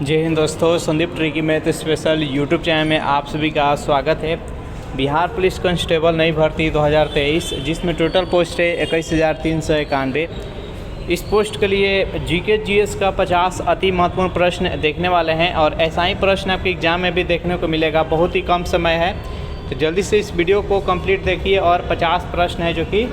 जय हिंद दोस्तों, Sandeep tricky math special YouTube channel में आप सभी का स्वागत है। बिहार पुलिस कांस्टेबल नई भर्ती 2023 जिसमें टोटल पोस्ट है 21,391। इस पोस्ट के लिए जीके जीएस का 50 अति महत्वपूर्ण प्रश्न देखने वाले हैं और ऐसा ही प्रश्न आपके एग्जाम में भी देखने को मिलेगा। बहुत ही कम समय है, तो जल्दी से इस वीडियो को कंप्लीट देखिए और 50 प्रश्न है जो कि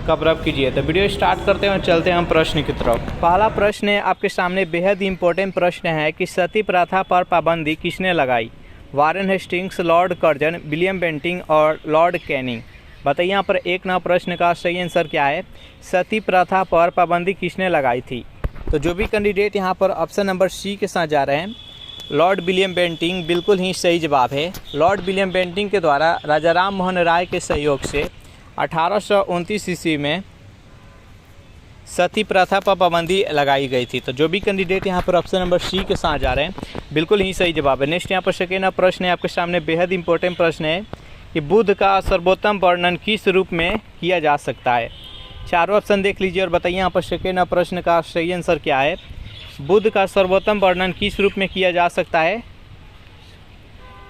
कवर अप कीजिए। तो वीडियो स्टार्ट करते हैं और चलते हैं हम प्रश्न की तरफ। पहला प्रश्न है आपके सामने, बेहद इंपॉर्टेंट प्रश्न है कि सती प्रथा पर पाबंदी किसने लगाई? Warren Hastings, Lord Curzon, William Bentinck और लॉर्ड कैनिंग। बताइए यहाँ पर एक नंबर प्रश्न का सही आंसर क्या है? सती प्रथा पर पाबंदी किसने लगाई थी? तो जो भी कैंडिडेट यहाँ पर ऑप्शन नंबर सी के साथ जा रहे हैं, लॉर्ड विलियम बेंटिंग, बिल्कुल ही सही जवाब है। लॉर्ड विलियम बेंटिंग के द्वारा राजा राम मोहन राय के सहयोग से 1829 ईस्वी में सती प्रथा पर पाबंदी लगाई गई थी। तो जो भी कैंडिडेट यहाँ पर ऑप्शन नंबर सी के साथ जा रहे हैं, बिल्कुल ही सही जवाब है। नेक्स्ट यहाँ पर सेकेंड प्रश्न है आपके सामने, बेहद इंपॉर्टेंट प्रश्न है कि बुद्ध का सर्वोत्तम वर्णन किस रूप में किया जा सकता है? चारों ऑप्शन देख लीजिए और बताइए यहाँ पर सेकेंड प्रश्न का सही आंसर क्या है? बुद्ध का सर्वोत्तम वर्णन किस रूप में किया जा सकता है?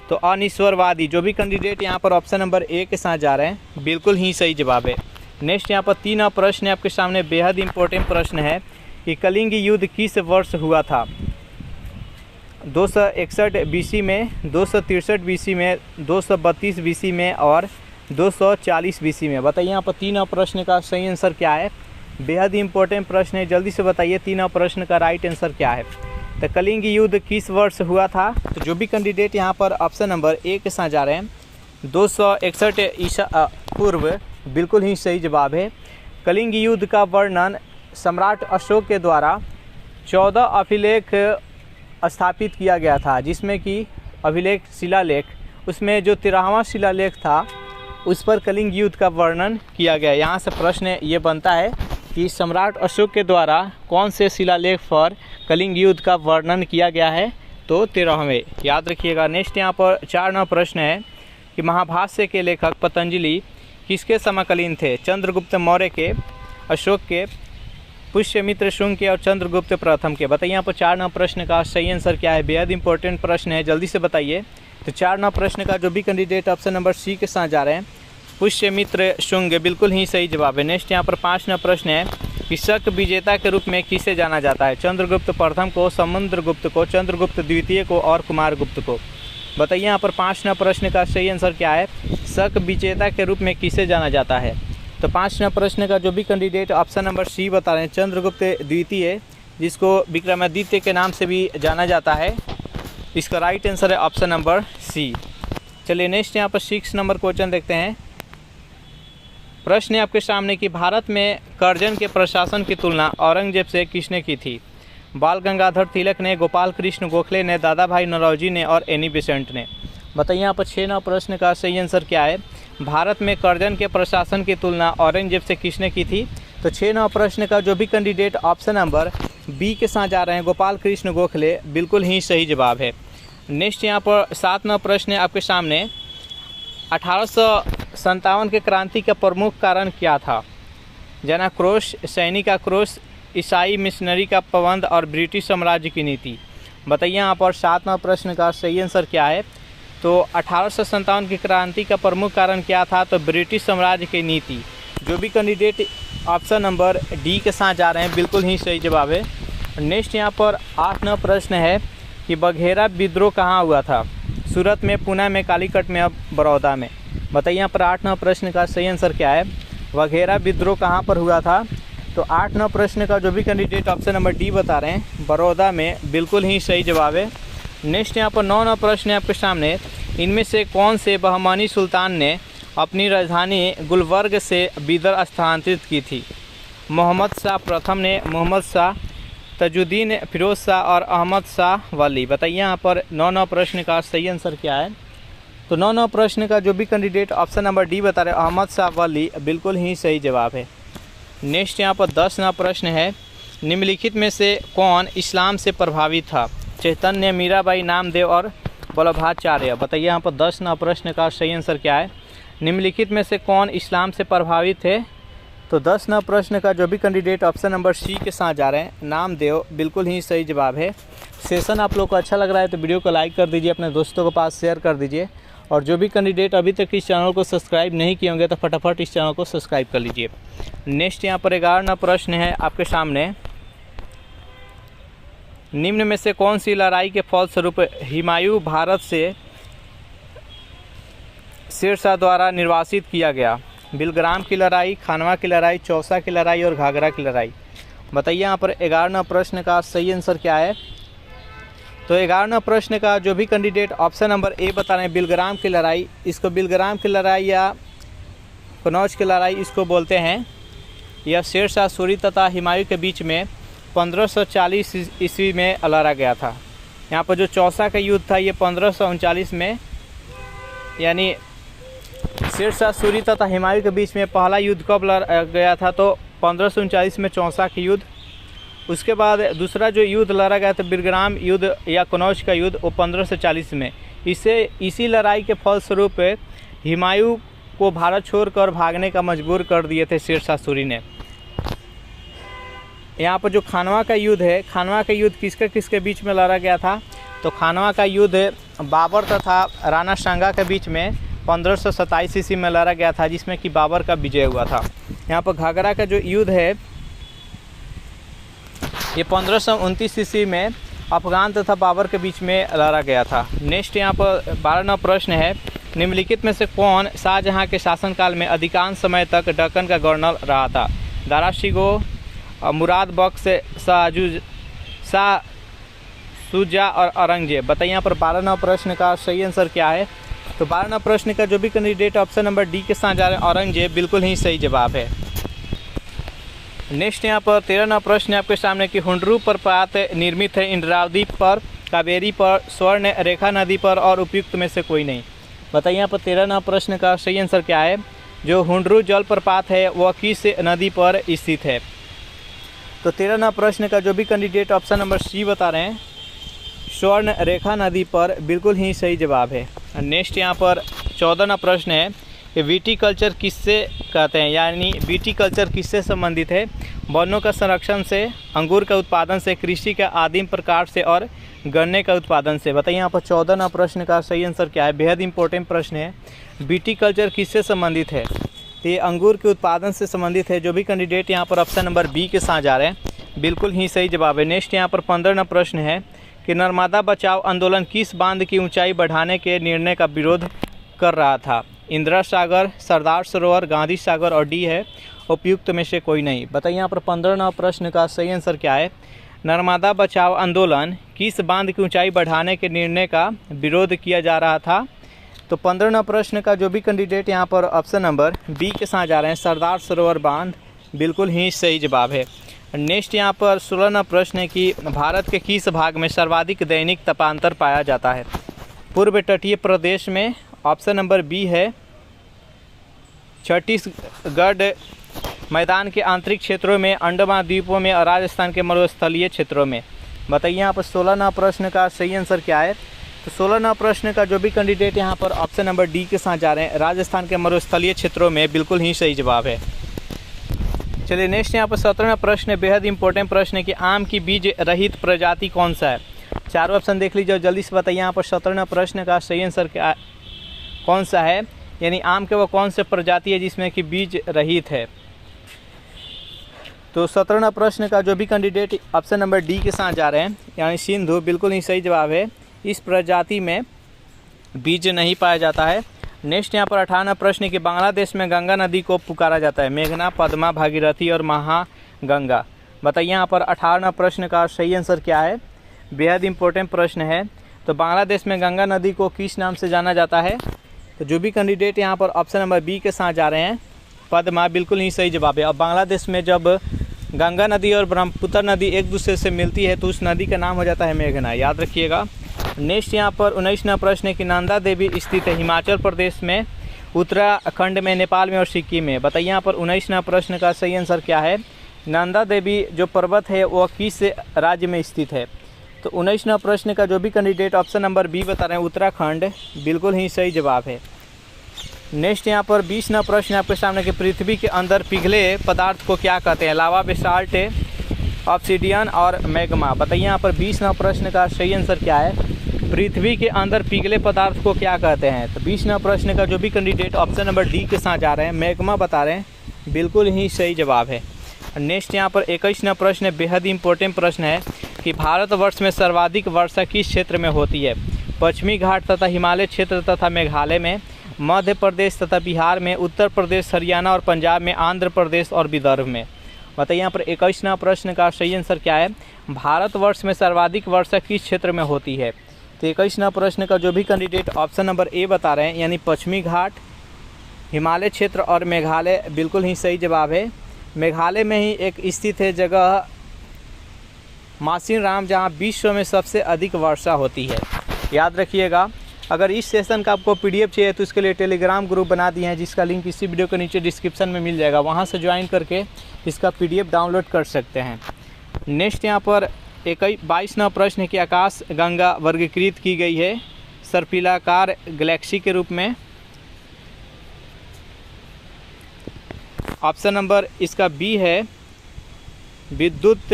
तो अनिश्वरवादी। जो भी कैंडिडेट यहाँ पर ऑप्शन नंबर ए के साथ जा रहे हैं, बिल्कुल ही सही जवाब है। नेक्स्ट यहाँ पर तीन प्रश्न है आपके सामने, बेहद इंपॉर्टेंट प्रश्न है कि कलिंग युद्ध किस वर्ष हुआ था? 261 बीसी में, 263 बीसी में, 232 बीसी में और 240 बीसी में। बताइए यहाँ पर तीन प्रश्न का सही आंसर क्या है? बेहद इंपॉर्टेंट प्रश्न है, जल्दी से बताइए तीन प्रश्न का राइट आंसर क्या है? तो कलिंग युद्ध किस वर्ष हुआ था? तो जो भी कैंडिडेट यहाँ पर ऑप्शन नंबर ए के साथ जा रहे हैं, 261 ईसा पूर्व, बिल्कुल ही सही जवाब है। कलिंग युद्ध का वर्णन सम्राट अशोक के द्वारा 14 अभिलेख स्थापित किया गया था, जिसमें कि अभिलेख शिलालेख, उसमें जो 13वां शिलालेख था उस पर कलिंग युद्ध का वर्णन किया गया। यहाँ से प्रश्न ये बनता है कि सम्राट अशोक के द्वारा कौन से शिलालेख पर कलिंग युद्ध का वर्णन किया गया है? तो 13वें, याद रखिएगा। नेक्स्ट यहाँ पर 4 नंबर प्रश्न है कि महाभाष्य के लेखक पतंजलि किसके समकालीन थे? चंद्रगुप्त मौर्य के, अशोक के, पुष्यमित्र शुंग के और चंद्रगुप्त प्रथम के। बताइए यहाँ पर 4 नंबर प्रश्न का सही आंसर क्या है? बेहद इंपॉर्टेंट प्रश्न है, जल्दी से बताइए। तो 4 नंबर प्रश्न का जो भी कैंडिडेट ऑप्शन नंबर सी के साथ जा रहे हैं, पुष्यमित्र शुंग, बिल्कुल ही सही जवाब है। नेक्स्ट यहाँ पर 5 नंबर प्रश्न है कि शक विजेता के रूप में किसे जाना जाता है? चंद्रगुप्त प्रथम को, समुद्रगुप्त को, चंद्रगुप्त द्वितीय को और कुमारगुप्त को। बताइए यहाँ पर 5 नंबर प्रश्न का सही आंसर क्या है? शक विजेता के रूप में किसे जाना जाता है? तो 5 नंबर प्रश्न का जो भी कैंडिडेट ऑप्शन नंबर सी बता रहे हैं, चंद्रगुप्त द्वितीय, जिसको विक्रमादित्य के नाम से भी जाना जाता है, इसका राइट आंसर है ऑप्शन नंबर सी। चलिए नेक्स्ट यहाँ पर 6 नंबर क्वेश्चन देखते हैं। प्रश्न है आपके सामने कि भारत में कर्जन के प्रशासन की तुलना औरंगजेब से किसने की थी? बाल गंगाधर तिलक ने, गोपाल कृष्ण गोखले ने, दादा भाई नौरोजी ने और एनी बेसेंट ने। बताइए यहाँ पर 6 नंबर प्रश्न का सही आंसर क्या है? भारत में कर्जन के प्रशासन की तुलना औरंगजेब से किसने की थी? तो 6 नंबर प्रश्न का जो भी कैंडिडेट ऑप्शन नंबर बी के साथ जा रहे हैं, गोपाल कृष्ण गोखले, बिल्कुल ही सही जवाब है। नेक्स्ट यहाँ पर 7 नंबर प्रश्न है आपके सामने, 1857 के क्रांति का प्रमुख कारण क्या था? जनाक्रोश, सैनिक आक्रोश, ईसाई मिशनरी का प्रबंध और ब्रिटिश साम्राज्य की नीति। बताइए यहाँ पर 7 नंबर प्रश्न का सही आंसर क्या है? तो 1857 की क्रांति का प्रमुख कारण क्या था? तो ब्रिटिश साम्राज्य की नीति। जो भी कैंडिडेट ऑप्शन नंबर डी के साथ जा रहे हैं, बिल्कुल ही सही जवाब है। नेक्स्ट यहाँ पर 8 नंबर प्रश्न है कि बघेरा विद्रोह कहाँ हुआ था? सूरत में, पुणे में, कालीकट में, अब बड़ौदा में। बताइए यहाँ पर 8 नंबर प्रश्न का सही आंसर क्या है? बघेरा विद्रोह कहाँ पर हुआ था? तो 8 नंबर प्रश्न का जो भी कैंडिडेट ऑप्शन नंबर डी बता रहे हैं, बड़ौदा में, बिल्कुल ही सही जवाब है। नेक्स्ट यहाँ पर 9 नंबर प्रश्न है आपके सामने, इनमें से कौन से बहमानी सुल्तान ने अपनी राजधानी गुलबर्ग से बीदर स्थानांतरित की थी? मोहम्मद शाह प्रथम ने, मोहम्मद शाह, तजुद्दीन फिरोज शाह और अहमद शाह वली। बताइए यहाँ पर 9 नंबर प्रश्न का सही आंसर क्या है? तो 9 नंबर प्रश्न का जो भी कैंडिडेट ऑप्शन नंबर डी बता रहे हैं, अहमद शाह वली, बिल्कुल ही सही जवाब है। नेक्स्ट यहाँ पर 10 नंबर प्रश्न है, निम्नलिखित में से कौन इस्लाम से प्रभावित था? चैतन्य, मीराबाई, नामदेव और वल्लभाचार्य। बताइए यहाँ पर 10 नंबर प्रश्न का सही आंसर क्या है? निम्नलिखित में से कौन इस्लाम से प्रभावित है? तो 10 नंबर प्रश्न का जो भी कैंडिडेट ऑप्शन नंबर सी के साथ जा रहे हैं, नामदेव, बिल्कुल ही सही जवाब है। सेशन आप लोग को अच्छा लग रहा है तो वीडियो को लाइक कर दीजिए, अपने दोस्तों के पास शेयर कर दीजिए। और जो भी कैंडिडेट अभी तक इस चैनल को सब्सक्राइब नहीं किए होंगे तो फटाफट इस चैनल को सब्सक्राइब कर लीजिए। नेक्स्ट यहाँ पर 11 नंबर प्रश्न है आपके सामने। निम्न में से कौन सी लड़ाई के फलस्वरूप हुमायूं भारत से शेरशाह द्वारा निर्वासित किया गया? बिलग्राम की लड़ाई, खानवा की लड़ाई, चौसा की लड़ाई और घाघरा की लड़ाई। बताइए यहाँ पर 11 नंबर प्रश्न का सही आंसर क्या है? तो 11 नंबर प्रश्न का जो भी कैंडिडेट ऑप्शन नंबर ए बता रहे हैं, बिलग्राम की लड़ाई, इसको बिलग्राम की लड़ाई या कनौज की लड़ाई इसको बोलते हैं। यह शेरशाह सूरी तथा हुमायूं के बीच में 1540 ईस्वी में लड़ा गया था। यहाँ पर जो चौसा का युद्ध था ये 1539 में, यानी शेरशाह सूरी तथा हुमायूं के बीच में पहला युद्ध कब लड़ा गया था? तो 1539 में चौसा का युद्ध। उसके बाद दूसरा जो युद्ध लड़ा गया था बिलग्राम युद्ध या कनौज का युद्ध, वो 1540 में। इसी लड़ाई के फलस्वरूप हुमायूं को भारत छोड़कर भागने का मजबूर कर दिए थे शेरशाह सूरी ने। यहाँ पर जो खानवा का युद्ध है, खानवा का युद्ध किसके बीच में लड़ा गया था? तो खानवा का युद्ध बाबर तथा राणा सांगा के बीच में 1527 ईस्वी में लड़ा गया था, जिसमें कि बाबर का विजय हुआ था। यहाँ पर घाघरा का जो युद्ध है ये 1529 ईस्वी में अफगान तथा बाबर के बीच में लड़ा गया था। नेक्स्ट यहाँ पर 12 नंबर प्रश्न है। निम्नलिखित में से कौन शाहजहां के शासनकाल में अधिकांश समय तक दक्कन का गवर्नर रहा था? दारा शिकोह, मुराद बख्श, शाह शुजा और औरंगजेब। बताइए यहाँ पर 12 नंबर प्रश्न का सही आंसर क्या है? तो 12 नंबर प्रश्न का जो भी कैंडिडेट ऑप्शन नंबर डी के साथ जा रहे हैं, औरंगजेब, बिल्कुल ही सही जवाब है। नेक्स्ट यहाँ पर 13 नंबर प्रश्न है आपके सामने कि हुंडरू प्रपात निर्मित है इंद्रावती पर, कावेरी पर, स्वर्ण रेखा नदी पर और उपयुक्त में से कोई नहीं। बताइए यहाँ पर 13 नंबर प्रश्न का सही आंसर क्या है? जो हुंडरू जलप्रपात है वह किस नदी पर स्थित है? तो 13 नंबर प्रश्न का जो भी कैंडिडेट ऑप्शन नंबर सी बता रहे हैं, स्वर्ण रेखा नदी पर, बिल्कुल ही सही जवाब है। नेक्स्ट यहाँ पर 14 नंबर प्रश्न है कि विटीकल्चर किससे कहते हैं, यानी विटीकल्चर किससे संबंधित है? वनों का संरक्षण से, अंगूर का उत्पादन से, कृषि का आदिम प्रकार से और गन्ने का उत्पादन से। बताइए यहाँ पर 14 नंबर प्रश्न का सही आंसर क्या है? बेहद इंपॉर्टेंट प्रश्न है। विटीकल्चर किससे संबंधित है? तो ये अंगूर के उत्पादन से संबंधित है। जो भी कैंडिडेट यहाँ पर ऑप्शन नंबर बी के साथ जा रहे हैं, बिल्कुल ही सही जवाब है। नेक्स्ट यहाँ पर 15 नंबर प्रश्न है कि नर्मदा बचाओ आंदोलन किस बांध की ऊंचाई बढ़ाने के निर्णय का विरोध कर रहा था? इंदिरा सागर, सरदार सरोवर, गांधी सागर और डी है उपयुक्त में से कोई नहीं। बताइए यहाँ पर 15 नंबर प्रश्न का सही आंसर क्या है? नर्मदा बचाओ आंदोलन किस बांध की ऊंचाई बढ़ाने के निर्णय का विरोध किया जा रहा था? तो 15 नंबर प्रश्न का जो भी कैंडिडेट यहाँ पर ऑप्शन नंबर बी के साथ जा रहे हैं, सरदार सरोवर बांध, बिल्कुल ही सही जवाब है। नेक्स्ट यहाँ पर 16 नंबर प्रश्न है कि भारत के किस भाग में सर्वाधिक दैनिक तापांतर पाया जाता है? पूर्व तटीय प्रदेश में, ऑप्शन नंबर बी है छत्तीसगढ़ मैदान के आंतरिक क्षेत्रों में, अंडमान द्वीपों में और राजस्थान के मरुस्थलीय क्षेत्रों में। बताइए यहाँ पर 16 नंबर प्रश्न का सही आंसर क्या है? तो 16 नंबर प्रश्न का जो भी कैंडिडेट यहाँ पर ऑप्शन नंबर डी के साथ जा रहे हैं, राजस्थान के मरुस्थलीय क्षेत्रों में, बिल्कुल ही सही जवाब है। चलिए नेक्स्ट यहाँ पर 17वां प्रश्न है, बेहद इंपॉर्टेंट प्रश्न है कि आम की बीज रहित प्रजाति कौन सा है? चारों ऑप्शन देख लीजिए, जल्दी से बताइए यहाँ पर 17वां प्रश्न का सही आंसर क्या कौन सा है, यानी आम के वो कौन से प्रजाति है जिसमें कि बीज रहित है? तो 17वां प्रश्न का जो भी कैंडिडेट ऑप्शन नंबर डी के साथ जा रहे हैं, यानी सिंधु, बिल्कुल ही सही जवाब है। इस प्रजाति में बीज नहीं पाया जाता है। नेक्स्ट यहाँ पर 18वां प्रश्न कि बांग्लादेश में गंगा नदी को पुकारा जाता है? मेघना, पद्मा, भागीरथी और महागंगा। बताइए यहाँ पर 18वां प्रश्न का सही आंसर क्या है? बेहद इंपॉर्टेंट प्रश्न है। तो बांग्लादेश में गंगा नदी को किस नाम से जाना जाता है? तो जो भी कैंडिडेट यहाँ पर ऑप्शन नंबर बी के साथ जा रहे हैं, पद्मा, बिल्कुल ही सही जवाब है। और बांग्लादेश में जब गंगा नदी और ब्रह्मपुत्र नदी एक दूसरे से मिलती है तो उस नदी का नाम हो जाता है मेघना, याद रखिएगा। नेक्स्ट यहाँ पर 19वां प्रश्न है कि नंदा देवी स्थित है हिमाचल प्रदेश में, उत्तराखंड में, नेपाल में और सिक्किम में। बताइए यहाँ पर 19वां प्रश्न का सही आंसर क्या है? नंदा देवी जो पर्वत है वह किस राज्य में स्थित है? तो 19वां प्रश्न का जो भी कैंडिडेट ऑप्शन नंबर बी बता रहे हैं, उत्तराखंड, बिल्कुल ही सही जवाब है। नेक्स्ट यहाँ पर 20वां प्रश्न आपके सामने कि पृथ्वी के अंदर पिघले पदार्थ को क्या कहते हैं? लावा, बेसाल्ट, ऑब्सीडियन और मैग्मा। बताइए यहाँ पर 20वां प्रश्न का सही आंसर क्या है? पृथ्वी के अंदर पिघले पदार्थ को क्या कहते हैं? तो 20वां प्रश्न का जो भी कैंडिडेट ऑप्शन नंबर डी के साथ जा रहे हैं, मैग्मा बता रहे हैं, बिल्कुल ही सही जवाब है। नेक्स्ट यहाँ पर 21वां प्रश्न बेहद इंपॉर्टेंट प्रश्न है कि भारतवर्ष में सर्वाधिक वर्षा किस क्षेत्र में होती है? पश्चिमी घाट तथा हिमालय क्षेत्र तथा मेघालय में, मध्य प्रदेश तथा बिहार में, उत्तर प्रदेश, हरियाणा और पंजाब में, आंध्र प्रदेश और विदर्भ में। बताइए यहाँ पर 21वां प्रश्न का सही आंसर क्या है? भारतवर्ष में सर्वाधिक वर्षा किस क्षेत्र में होती है? तो 21वां प्रश्न का जो भी कैंडिडेट ऑप्शन नंबर ए बता रहे हैं, यानी पश्चिमी घाट, हिमालय क्षेत्र और मेघालय, बिल्कुल ही सही जवाब है। मेघालय में ही एक स्थित है जगह मासिनराम, जहाँ विश्व में सबसे अधिक वर्षा होती है। याद रखिएगा। अगर इस सेशन का आपको पीडीएफ चाहिए तो इसके लिए टेलीग्राम ग्रुप बना दिए हैं, जिसका लिंक इसी वीडियो के नीचे डिस्क्रिप्शन में मिल जाएगा, वहां से ज्वाइन करके इसका पीडीएफ डाउनलोड कर सकते हैं। नेक्स्ट यहाँ पर 22वां प्रश्न है कि आकाश गंगा वर्गीकृत की गई है सर्पिलाकार गैलेक्सी के रूप में। ऑप्शन नंबर इसका बी है, विद्युत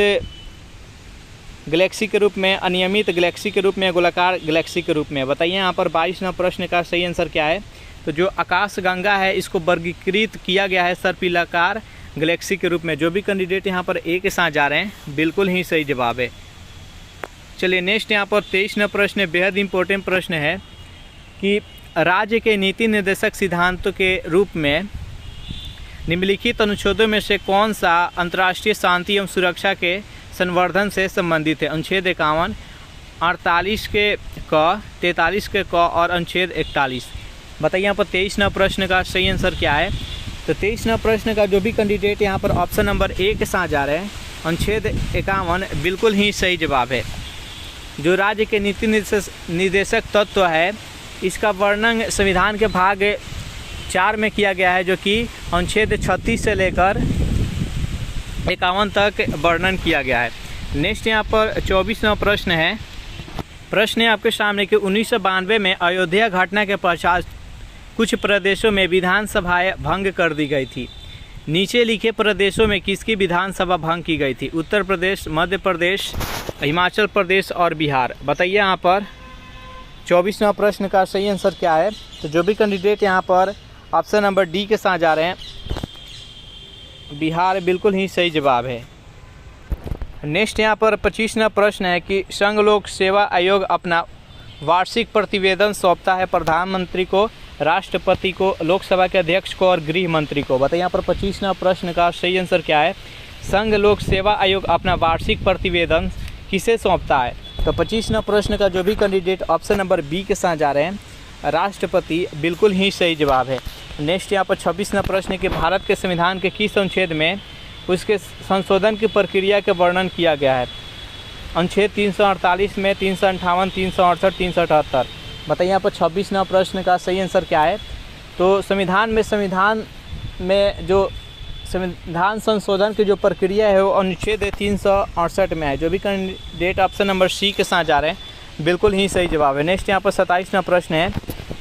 गैलेक्सी के रूप में, अनियमित गैलेक्सी के रूप में, गोलाकार गैलेक्सी के रूप में। बताइए यहाँ पर 22वां प्रश्न का सही आंसर क्या है? तो जो आकाश गंगा है इसको वर्गीकृत किया गया है सर्पिलाकार गैलेक्सी के रूप में। जो भी कैंडिडेट यहाँ पर ए के साथ जा रहे हैं, बिल्कुल ही सही जवाब है। चलिए नेक्स्ट यहाँ पर 23वां प्रश्न बेहद इंपॉर्टेंट प्रश्न है कि राज्य के नीति निर्देशक सिद्धांतों के रूप में निम्नलिखित अनुच्छेदों में से कौन सा अंतर्राष्ट्रीय शांति एवं सुरक्षा के संवर्धन से संबंधित है? अनुच्छेद 51, 48 के क, 43 के क और अनुच्छेद 41। बताइए यहाँ पर 23वां प्रश्न का सही आंसर क्या है? तो 23वां प्रश्न का जो भी कैंडिडेट यहाँ पर ऑप्शन नंबर ए के साथ जा रहे हैं, अनुच्छेद 51, बिल्कुल ही सही जवाब है। जो राज्य के नीति निर्देशक तत्व है, इसका वर्णन संविधान के भाग 4 में किया गया है, जो कि अनुच्छेद 36 से लेकर 51 तक वर्णन किया गया है। नेक्स्ट यहाँ पर 24वां प्रश्न है। प्रश्न है आपके सामने कि 1992 में अयोध्या घटना के पश्चात कुछ प्रदेशों में विधानसभाएं भंग कर दी गई थी। नीचे लिखे प्रदेशों में किसकी विधानसभा भंग की गई थी? उत्तर प्रदेश, मध्य प्रदेश, हिमाचल प्रदेश और बिहार। बताइए यहाँ पर 24वां प्रश्न का सही आंसर क्या है? तो जो भी कैंडिडेट यहाँ पर ऑप्शन नंबर डी के साथ जा रहे हैं, बिहार, बिल्कुल ही सही जवाब है। नेक्स्ट यहाँ पर 25वां प्रश्न है कि संघ लोक सेवा आयोग अपना वार्षिक प्रतिवेदन सौंपता है प्रधानमंत्री को, राष्ट्रपति को, लोकसभा के अध्यक्ष को और गृह मंत्री को। बताइए यहाँ पर 25वां प्रश्न का सही आंसर क्या है? संघ लोक सेवा आयोग अपना वार्षिक प्रतिवेदन किसे सौंपता है? तो 25वां प्रश्न का जो भी कैंडिडेट ऑप्शन नंबर बी के साथ जा रहे हैं, राष्ट्रपति, बिल्कुल ही सही जवाब है। नेक्स्ट यहाँ पर 26वां प्रश्न है कि भारत के संविधान के किस अनुच्छेद में उसके संशोधन की प्रक्रिया के वर्णन किया गया है? अनुच्छेद 348 में, 358, 368, 378। बताइए यहाँ पर 26वां प्रश्न का सही आंसर क्या है? तो संविधान में जो संविधान संशोधन की जो प्रक्रिया है वो अनुच्छेद 368 में है। जो भी कैंडिडेट ऑप्शन नंबर सी के साथ जा रहे हैं, बिल्कुल ही सही जवाब है। नेक्स्ट यहाँ पर 27वां प्रश्न है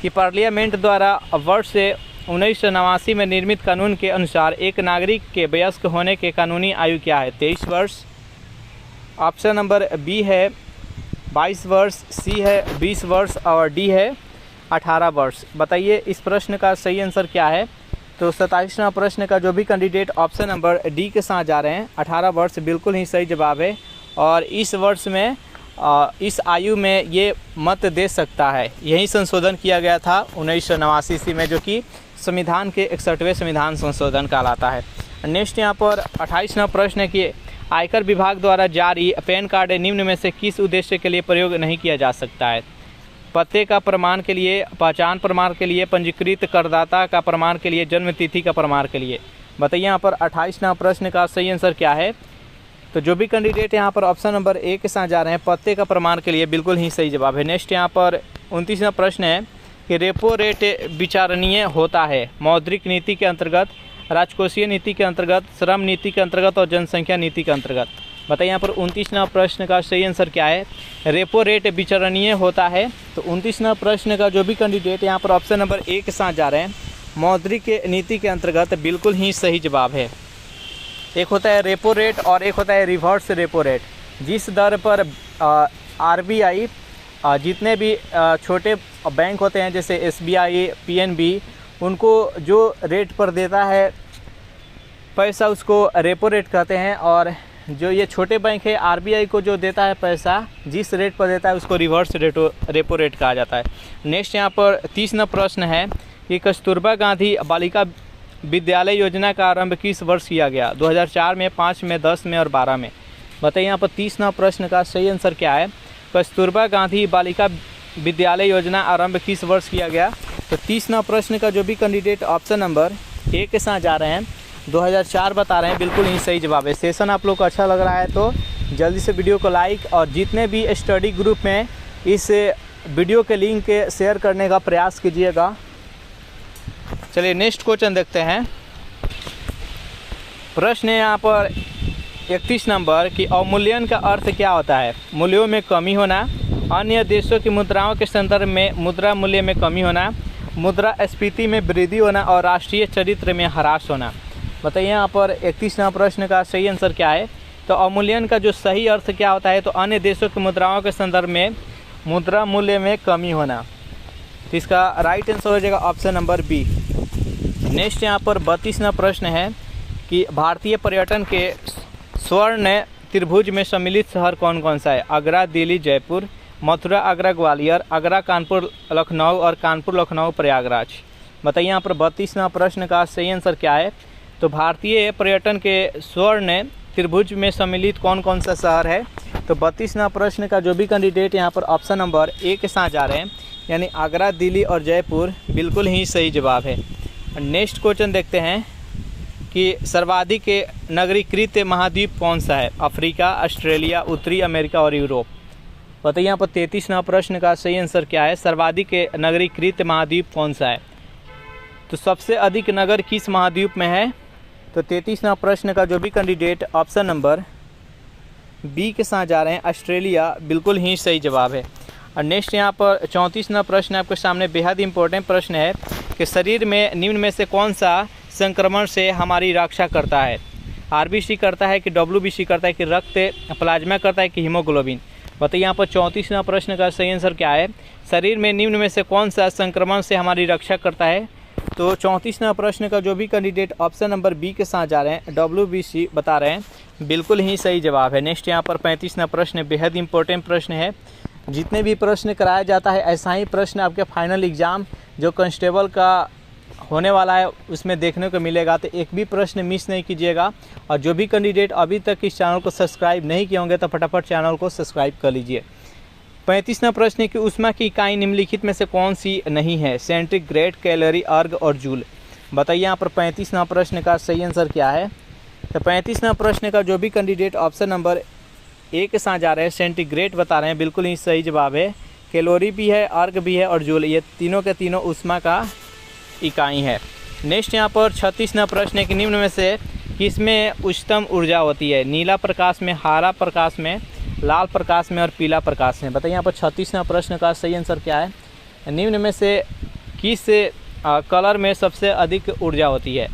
कि पार्लियामेंट द्वारा वर्ष 1989 में निर्मित कानून के अनुसार एक नागरिक के वयस्क होने के कानूनी आयु क्या है? 23 वर्ष। ऑप्शन नंबर बी है 22 वर्ष, सी है 20 वर्ष और डी है 18 वर्ष। बताइए इस प्रश्न का सही आंसर क्या है? तो 27वां प्रश्न का जो भी कैंडिडेट ऑप्शन नंबर डी के साथ जा रहे हैं, 18 वर्ष, बिल्कुल ही सही जवाब है। और इस वर्ष में इस आयु में ये मत दे सकता है। यही संशोधन किया गया था 1989 ईस्वी में, जो कि संविधान के 61वें संविधान संशोधन कहलाता है। नेक्स्ट यहाँ पर 28वां प्रश्न है कि आयकर विभाग द्वारा जारी पैन कार्ड निम्न में से किस उद्देश्य के लिए प्रयोग नहीं किया जा सकता है? पते का प्रमाण के लिए, पहचान प्रमाण के लिए, पंजीकृत करदाता का प्रमाण के लिए, जन्म तिथि का प्रमाण के लिए। बताइए यहाँ पर 28वां प्रश्न का सही आंसर क्या है? तो जो भी कैंडिडेट यहाँ पर ऑप्शन नंबर ए के साथ जा रहे हैं, पते का प्रमाण के लिए, बिल्कुल ही सही जवाब है। नेक्स्ट यहाँ पर 29वां प्रश्न है कि रेपो रेट विचारणीय होता है मौद्रिक नीति के अंतर्गत, राजकोषीय नीति के अंतर्गत, श्रम नीति के अंतर्गत और जनसंख्या नीति के अंतर्गत। बताइए यहाँ पर 29वां प्रश्न का सही आंसर क्या है? रेपो रेट विचारणीय होता है। तो 29वां प्रश्न का जो भी कैंडिडेट यहाँ पर ऑप्शन नंबर ए के साथ जा रहे हैं, मौद्रिक नीति के अंतर्गत बिल्कुल ही सही जवाब है। एक होता है रेपो रेट और एक होता है रिवर्स रेपो रेट। जिस दर पर आरबीआई जितने भी छोटे बैंक होते हैं जैसे एसबीआई, पीएनबी, उनको जो रेट पर देता है पैसा उसको रेपो रेट कहते हैं, और जो ये छोटे बैंक है आरबीआई को जो देता है पैसा जिस रेट पर देता है उसको रिवर्स रेपो रेट कहा जाता है। नेक्स्ट यहाँ पर 30वां प्रश्न है कि कस्तूरबा गांधी बालिका विद्यालय योजना का आरंभ किस वर्ष किया गया? 2004 में, 5 में, 10 में और 12 में। बताइए यहाँ पर 30वां प्रश्न का सही आंसर क्या है? कस्तूरबा गांधी बालिका विद्यालय योजना आरंभ किस वर्ष किया गया? तो 30वां प्रश्न का जो भी कैंडिडेट ऑप्शन नंबर ए के साथ जा रहे हैं 2004 बता रहे हैं, बिल्कुल ही सही जवाब है। सेशन आप लोग को अच्छा लग रहा है तो जल्दी से वीडियो को लाइक और जितने भी स्टडी ग्रुप में इस वीडियो के लिंक के शेयर करने का प्रयास कीजिएगा। चलिए नेक्स्ट क्वेश्चन देखते हैं। प्रश्न है यहाँ पर 31 नंबर कि अवमूल्यन का अर्थ क्या होता है? मूल्यों में कमी होना, अन्य देशों की मुद्राओं के संदर्भ में मुद्रा मूल्य में कमी होना, मुद्रास्फीति में वृद्धि होना और राष्ट्रीय चरित्र में ह्रास होना। बताइए यहाँ पर 31वां प्रश्न का सही आंसर क्या है? तो अवमूल्यन का जो सही अर्थ क्या होता है? तो अन्य देशों की मुद्राओं के संदर्भ में मुद्रा मूल्य में कमी होना। तो इसका राइट आंसर हो जाएगा ऑप्शन नंबर बी। नेक्स्ट यहाँ पर 32वां प्रश्न है कि भारतीय पर्यटन के स्वर्ण त्रिभुज में सम्मिलित शहर कौन कौन सा है? आगरा, दिल्ली, जयपुर, मथुरा, आगरा, ग्वालियर, आगरा, कानपुर, लखनऊ और कानपुर, लखनऊ, प्रयागराज। बताइए यहाँ पर 32वां प्रश्न का सही आंसर क्या है? तो भारतीय पर्यटन के स्वर्ण त्रिभुज में सम्मिलित कौन कौन सा शहर है? तो 32वां प्रश्न का जो भी कैंडिडेट यहाँ पर ऑप्शन नंबर ए के साथ जा रहे हैं यानी आगरा, दिल्ली और जयपुर, बिल्कुल ही सही जवाब है। नेक्स्ट क्वेश्चन देखते हैं कि सर्वाधिक नगरीकृत महाद्वीप कौन सा है? अफ्रीका, ऑस्ट्रेलिया, उत्तरी अमेरिका और यूरोप। बताइए यहाँ पर 33वां प्रश्न का सही आंसर क्या है? सर्वाधिक नगरीकृत महाद्वीप कौन सा है? तो सबसे अधिक नगर किस महाद्वीप में है? तो 33वां प्रश्न का जो भी कैंडिडेट ऑप्शन नंबर बी के साथ जा रहे हैं ऑस्ट्रेलिया, बिल्कुल ही सही जवाब है। और नेक्स्ट यहाँ पर 34वां प्रश्न आपके सामने बेहद इंपॉर्टेंट प्रश्न है कि शरीर में निम्न में से कौन सा संक्रमण से हमारी रक्षा करता है? आरबीसी करता है कि डब्ल्यूबीसी करता है कि रक्त प्लाज्मा करता है कि हीमोग्लोबिन? बताइए यहाँ पर 34वां प्रश्न का सही आंसर क्या है? शरीर में निम्न में से कौन सा संक्रमण से हमारी रक्षा करता है? तो 34वां प्रश्न का जो भी कैंडिडेट ऑप्शन नंबर बी के साथ जा रहे हैं डब्ल्यूबीसी बता रहे हैं, बिल्कुल ही सही जवाब है। नेक्स्ट यहाँ पर 35वां प्रश्न बेहद इंपॉर्टेंट प्रश्न है। जितने भी प्रश्न कराया जाता है ऐसा ही प्रश्न आपके फाइनल एग्ज़ाम जो कांस्टेबल का होने वाला है उसमें देखने को मिलेगा, तो एक भी प्रश्न मिस नहीं कीजिएगा। और जो भी कैंडिडेट अभी तक इस चैनल को सब्सक्राइब नहीं किए होंगे तो फटाफट चैनल को सब्सक्राइब कर लीजिए। 35वां प्रश्न है कि ऊष्मा की इकाई निम्नलिखित में से कौन सी नहीं है? सेंटीग्रेड, कैलोरी, अर्ग और जूल। बताइए यहाँ पर 35वां प्रश्न का सही आंसर क्या है? तो 35वां प्रश्न का जो भी कैंडिडेट ऑप्शन नंबर ए के साथ जा रहे हैं सेंटीग्रेड बता रहे हैं, बिल्कुल ही सही जवाब है। कैलोरी भी है, अर्ग भी है और जूल, ये तीनों के तीनों ऊष्मा का इकाई है। नेक्स्ट यहाँ पर 36वां प्रश्न है कि निम्न में से किसमें उच्चतम ऊर्जा होती है? नीला प्रकाश में, हरा प्रकाश में, लाल प्रकाश में और पीला प्रकाश में। बताइए यहाँ पर 36वां प्रश्न का सही आंसर क्या है? निम्न में से किस कलर में सबसे अधिक ऊर्जा होती है?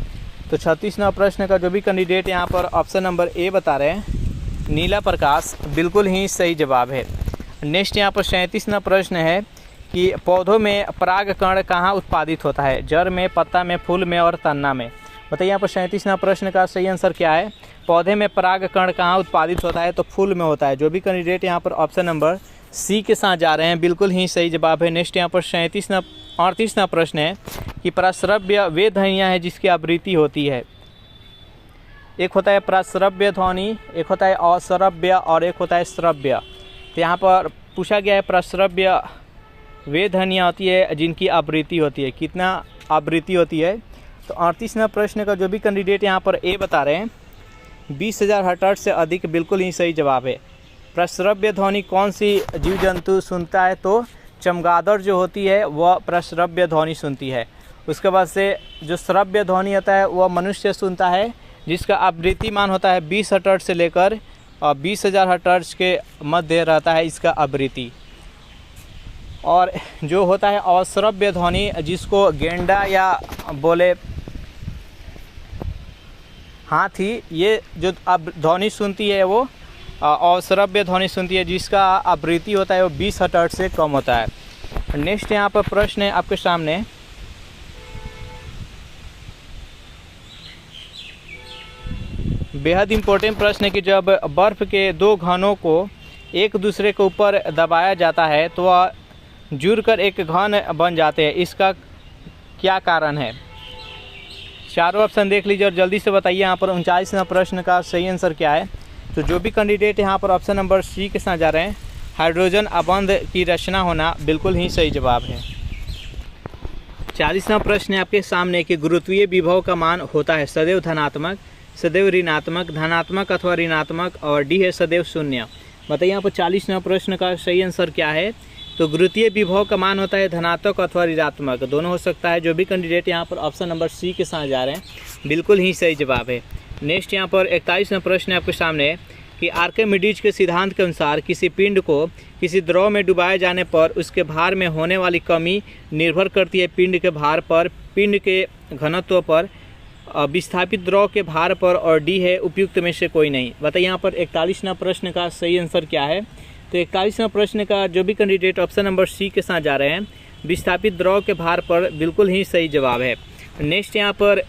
तो 36वां प्रश्न का जो भी कैंडिडेट यहाँ पर ऑप्शन नंबर ए बता रहे हैं नीला प्रकाश, बिल्कुल ही सही जवाब है। नेक्स्ट यहाँ पर 37वां प्रश्न है कि पौधों में परागकण कहाँ उत्पादित होता है? जड़ में, पत्ता में, फूल में और तना में। बताइए यहाँ पर 37वां प्रश्न का सही आंसर क्या है? पौधे में परागकण कहाँ उत्पादित होता है? तो फूल में होता है। जो भी कैंडिडेट यहाँ पर ऑप्शन नंबर सी के साथ जा रहे हैं, बिल्कुल ही सही जवाब है। नेक्स्ट यहाँ पर 38वां प्रश्न है कि प्रस्रव्य वे ध्वनियाँ हैं जिसकी आवृत्ति होती है। एक होता है प्रस्रव्य ध्वनि, एक होता है अश्रव्य और एक होता है श्रव्य। तो यहाँ पर पूछा गया है प्रस्रव्य वे ध्वनियाँ होती है जिनकी आवृत्ति होती है, कितना आवृत्ति होती है? तो 38वां प्रश्न का जो भी कैंडिडेट यहाँ पर ए बता रहे हैं 20,000 हर्ट्ज से अधिक, बिल्कुल ही सही जवाब है। प्रस्रव्य ध्वनि कौन सी जीव जंतु सुनता है? तो चमगादड़ जो होती है वह प्रस्रव्य ध्वनि सुनती है। उसके बाद से जो श्रव्य ध्वनि होता है वह मनुष्य सुनता है जिसका आवृत्ति मान होता है 20 हर्ट्ज से लेकर 20,000 हर्ट्ज के मध्य रहता है इसका आवृत्ति। और जो होता है अश्रव्य ध्वनि जिसको गेंडा या बोले हाथी, ये जो अब ध्वनि सुनती है वो अश्रव्य ध्वनि सुनती है, जिसका आवृत्ति होता है वो 20 हर्ट्ज से कम होता है। नेक्स्ट यहाँ पर प्रश्न है आपके सामने, बेहद इम्पोर्टेंट प्रश्न है कि जब बर्फ़ के दो घनों को एक दूसरे के ऊपर दबाया जाता है तो वह जुड़कर एक घन बन जाते हैं, इसका क्या कारण है? चारों ऑप्शन देख लीजिए और जल्दी से बताइए यहाँ पर 39वां प्रश्न का सही आंसर क्या है। तो जो भी कैंडिडेट यहाँ पर ऑप्शन नंबर सी के साथ जा रहे हैं, हाइड्रोजन अबंध की रचना होना, बिल्कुल ही सही जवाब है। 40वां प्रश्न है आपके सामने कि गुरुत्वीय विभव का मान होता है सदैव धनात्मक, सदैव ऋणात्मक, धनात्मक अथवा ऋणात्मक, और डी है सदैव शून्य। बताइए यहाँ पर 40वां प्रश्न का सही आंसर क्या है। तो गुरुत्वीय विभव का मान होता है धनात्मक अथवा ऋणात्मक, दोनों हो सकता है। जो भी कैंडिडेट यहाँ पर ऑप्शन नंबर सी के साथ जा रहे हैं, बिल्कुल ही सही जवाब है। नेक्स्ट यहाँ पर 41वां प्रश्न है आपके सामने कि आर्किमिडीज के सिद्धांत के अनुसार किसी पिंड को किसी द्रव में डुबाए जाने पर उसके भार में होने वाली कमी निर्भर करती है पिंड के भार पर, पिंड के घनत्व पर, विस्थापित द्रव के भार पर, और डी है उपयुक्त में से कोई नहीं। बताइए यहाँ पर 41वां प्रश्न का सही आंसर क्या है। तो 41वां प्रश्न का जो भी कैंडिडेट ऑप्शन नंबर सी के साथ जा रहे हैं, विस्थापित द्रव के भार पर, बिल्कुल ही सही जवाब है। नेक्स्ट यहाँ पर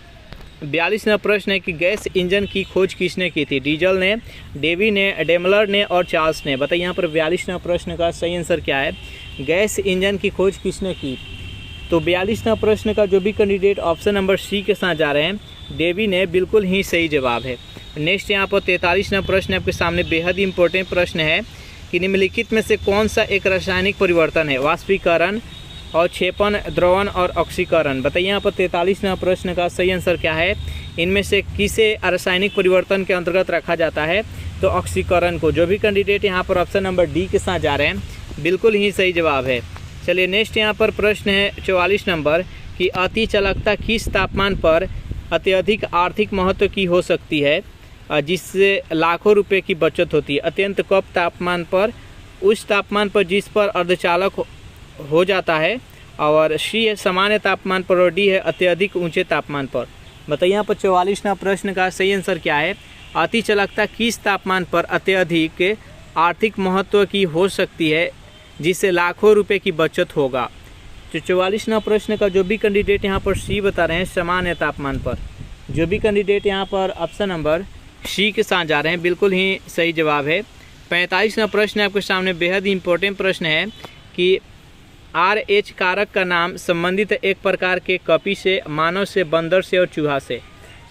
42वां प्रश्न है कि गैस इंजन की खोज किसने की थी। डीजल ने, डेवी ने, डेमलर ने और चार्ल्स ने। बताइए यहाँ पर 42वां प्रश्न का सही आंसर क्या है। गैस इंजन की खोज किसने की। तो 42वां प्रश्न का जो भी कैंडिडेट ऑप्शन नंबर सी के साथ जा रहे हैं, डेवी ने, बिल्कुल ही सही जवाब है। नेक्स्ट यहाँ पर 43वां प्रश्न आपके सामने, बेहद इंपॉर्टेंट प्रश्न है कि निम्नलिखित में से कौन सा एक रासायनिक परिवर्तन है। वाष्पीकरण, अवक्षेपण, द्रवण और ऑक्सीकरण। बताइए यहाँ पर 43वां प्रश्न का सही आंसर क्या है। इनमें से किसे रासायनिक परिवर्तन के अंतर्गत रखा जाता है। तो ऑक्सीकरण को। जो भी कैंडिडेट यहाँ पर ऑप्शन नंबर डी के साथ जा रहे हैं, बिल्कुल ही सही जवाब है। चलिए नेक्स्ट यहाँ पर प्रश्न है 44 नंबर कि अति चालकता किस तापमान पर अत्यधिक आर्थिक महत्व की हो सकती है, जिससे लाखों रुपए की बचत होती है। अत्यंत कम तापमान पर, उस तापमान पर जिस पर अर्धचालक हो जाता है, और सी है सामान्य तापमान पर, और डी है अत्यधिक ऊंचे तापमान पर। बताइए यहाँ पर 44वां प्रश्न का सही आंसर क्या है। अति चालकता किस तापमान पर अत्यधिक आर्थिक महत्व की हो सकती है, जिससे लाखों रुपए की बचत होगा। तो 44वां प्रश्न का जो भी कैंडिडेट यहाँ पर सी बता रहे हैं, सामान्य तापमान पर। जो भी कैंडिडेट यहाँ पर ऑप्शन नंबर सी के साथ जा रहे हैं, बिल्कुल ही सही जवाब है। 45वां प्रश्न आपके सामने, बेहद इंपॉर्टेंट प्रश्न है कि RH कारक का नाम संबंधित एक प्रकार के कपी से, मानव से, बंदर से और चूहा से।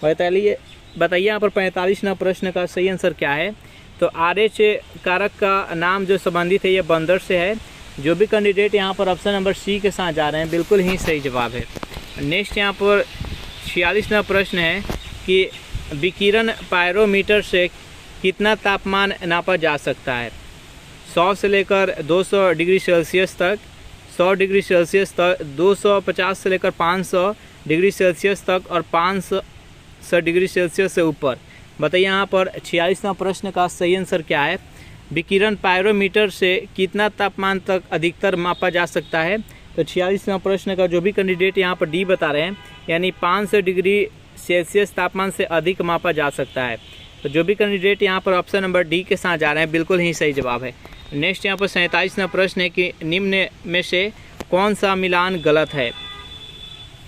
बताइए यहाँ पर 45वां प्रश्न का सही आंसर क्या है। तो RH कारक का नाम जो संबंधित है, ये बंदर से है। जो भी कैंडिडेट यहाँ पर ऑप्शन नंबर सी के साथ जा रहे हैं, बिल्कुल ही सही जवाब है। नेक्स्ट यहाँ पर 46वां प्रश्न है कि विकिरण पायरोमीटर से कितना तापमान नापा जा सकता है। 100 से लेकर 200 डिग्री सेल्सियस तक, 100 डिग्री सेल्सियस तक, 250 से लेकर 500 डिग्री सेल्सियस तक, और 500 डिग्री सेल्सियस से ऊपर। बताइए यहाँ पर 46वां प्रश्न का सही आंसर क्या है। विकिरण पायरोमीटर से कितना तापमान तक अधिकतर मापा जा सकता है। तो 46वां प्रश्न का जो भी कैंडिडेट यहाँ पर डी बता रहे हैं, यानी 500 डिग्री सेल्सियस तापमान से अधिक मापा जा सकता है। तो जो भी कैंडिडेट यहाँ पर ऑप्शन नंबर डी के साथ जा रहे हैं, बिल्कुल ही सही जवाब है। नेक्स्ट यहाँ पर 47वां प्रश्न है कि निम्न में से कौन सा मिलान गलत है।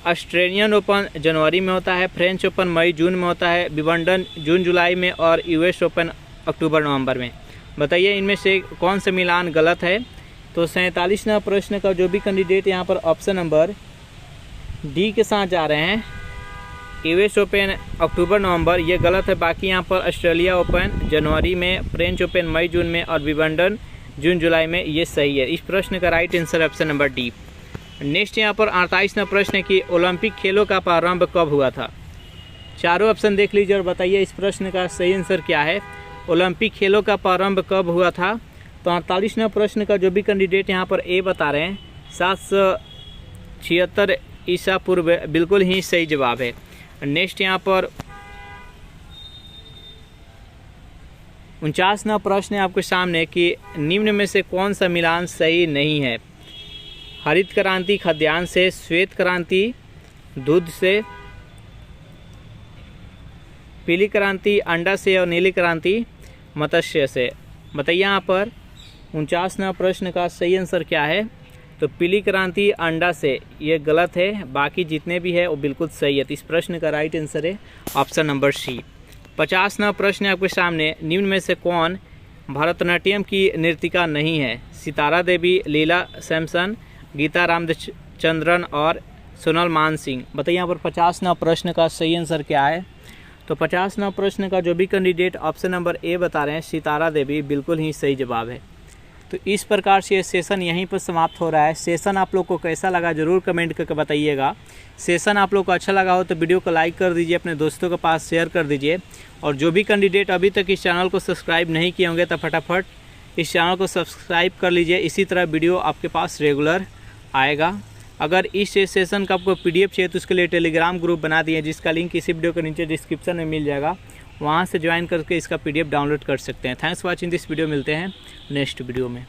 ऑस्ट्रेलियन ओपन जनवरी में होता है, फ्रेंच ओपन मई जून में होता है, विंबलडन जून जुलाई में, और US ओपन अक्टूबर नवंबर में। बताइए इनमें से कौन सा मिलान गलत है। तो 47वां प्रश्न का जो भी कैंडिडेट यहाँ पर ऑप्शन नंबर डी के साथ जा रहे हैं, US ओपन अक्टूबर नवंबर, ये गलत है। बाकी यहाँ पर ऑस्ट्रेलिया ओपन जनवरी में, फ्रेंच ओपन मई जून में, और विंबलडन जून जुलाई में, ये सही है। इस प्रश्न का right answer option number D. Next यहाँ पर 48वां प्रश्न है कि ओलंपिक खेलों का प्रारंभ कब हुआ था। चारों ऑप्शन देख लीजिए और बताइए इस प्रश्न का सही आंसर क्या है। ओलंपिक खेलों का प्रारंभ कब हुआ था। तो 48वां प्रश्न का जो भी कैंडिडेट यहाँ पर ए बता रहे हैं, 776 ईसा पूर्व, बिल्कुल ही सही जवाब है। नेक्स्ट यहाँ पर 49वां प्रश्न है आपके सामने कि निम्न में से कौन सा मिलान सही नहीं है। हरित क्रांति खाद्यान्न से, श्वेत क्रांति दूध से, पीली क्रांति अंडा से और नीली क्रांति मत्स्य से। बताइए यहाँ पर 49वां प्रश्न का सही आंसर क्या है। तो पीली क्रांति अंडा से, ये गलत है, बाकी जितने भी है वो बिल्कुल सही है। तो इस प्रश्न का राइट आंसर है ऑप्शन नंबर सी। 50वां प्रश्न आपके सामने, निम्न में से कौन भरतनाट्यम की नर्तिका नहीं है। सितारा देवी, लीला सैमसन, गीता रामचंद्रन और सोनल मान सिंह। बताइए यहाँ पर 50वां प्रश्न का सही आंसर क्या है। तो 50वां प्रश्न का जो भी कैंडिडेट ऑप्शन नंबर ए बता रहे हैं सितारा देवी, बिल्कुल ही सही जवाब है। तो इस प्रकार से ये सेशन यहीं पर समाप्त हो रहा है। सेशन आप लोग को कैसा लगा ज़रूर कमेंट करके बताइएगा। सेशन आप लोग को अच्छा लगा हो तो वीडियो को लाइक कर दीजिए, अपने दोस्तों के पास शेयर कर दीजिए। और जो भी कैंडिडेट अभी तक इस चैनल को सब्सक्राइब नहीं किए होंगे तो फटाफट इस चैनल को सब्सक्राइब कर लीजिए। इसी तरह वीडियो आपके पास रेगुलर आएगा। अगर इस सेशन का आपको PDF चाहिए तो उसके लिए टेलीग्राम ग्रुप बना दिए, जिसका लिंक इसी वीडियो के नीचे डिस्क्रिप्शन में मिल जाएगा। वहाँ से ज्वाइन करके इसका PDF डाउनलोड कर सकते हैं। Thanks for watching this video. मिलते हैं नेक्स्ट वीडियो में।